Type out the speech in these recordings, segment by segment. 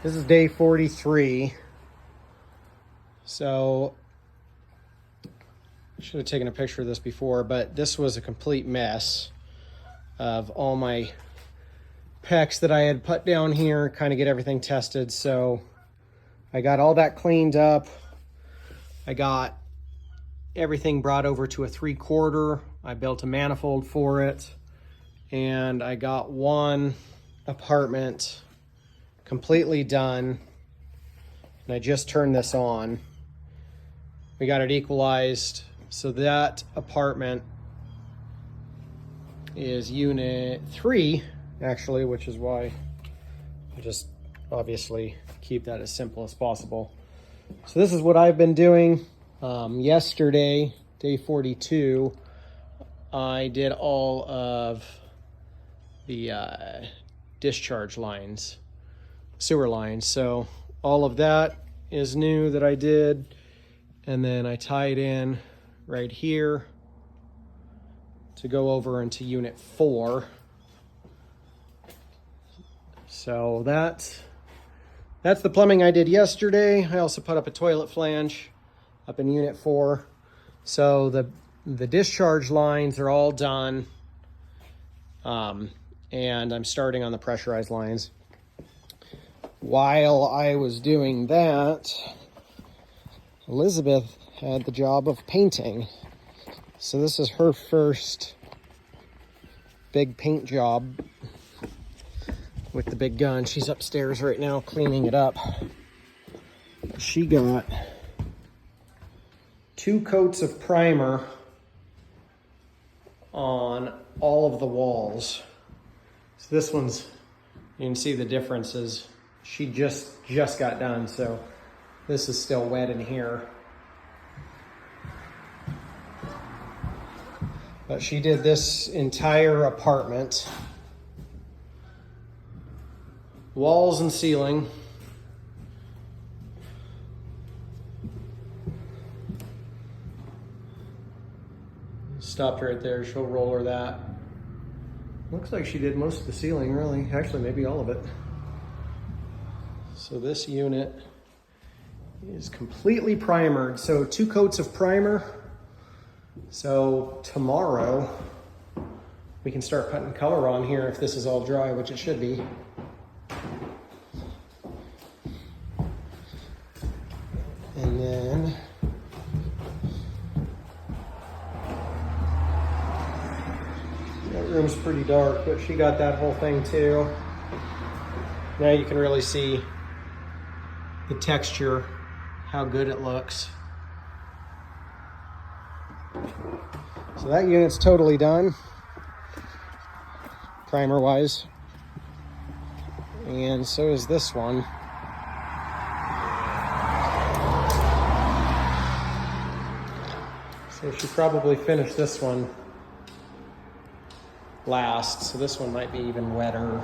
This is day 43. So, I should have taken a picture of this before, but this was a complete mess of all my pecs that I had put down here, kind of get everything tested. So, I got all that cleaned up. I got everything brought over to a 3/4. I built a manifold for it. And I got one apartment completely done, and I just turned this on. We got it equalized, so that apartment is unit 3 actually, which is why I just obviously keep that as simple as possible. So this is what I've been doing. Yesterday, day 42, I did all of the discharge lines, sewer lines. So all of that is new that I did. And then I tied in right here to go over into unit 4. So that's the plumbing I did yesterday. I also put up a toilet flange up in unit 4. So the discharge lines are all done. And I'm starting on the pressurized lines. While I was doing that, Elizabeth had the job of painting. So this is her first big paint job with the big gun. She's upstairs right now cleaning it up. She got 2 coats of primer on all of the walls. So this one's, you can see the differences. She just got done, so this is still wet in here. But she did this entire apartment. Walls and ceiling. Stopped right there, she'll roller that. Looks like she did most of the ceiling, really. Actually, maybe all of it. So this unit is completely primered. So 2 coats of primer. So tomorrow we can start putting color on here if this is all dry, which it should be. And then that room's pretty dark, but she got that whole thing too. Now you can really see the texture, how good it looks. So that unit's totally done, primer wise. And so is this one. So she probably finished this one last, so this one might be even wetter.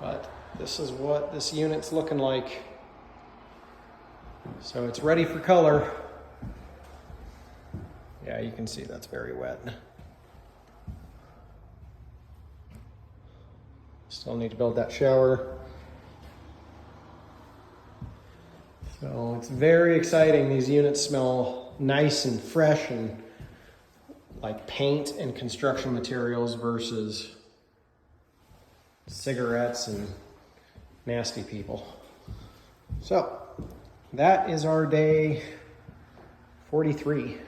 But this is what this unit's looking like. So it's ready for color. Yeah, you can see that's very wet. Still need to build that shower. So it's very exciting. These units smell nice and fresh and like paint and construction materials versus cigarettes and nasty people. So that is our day 43.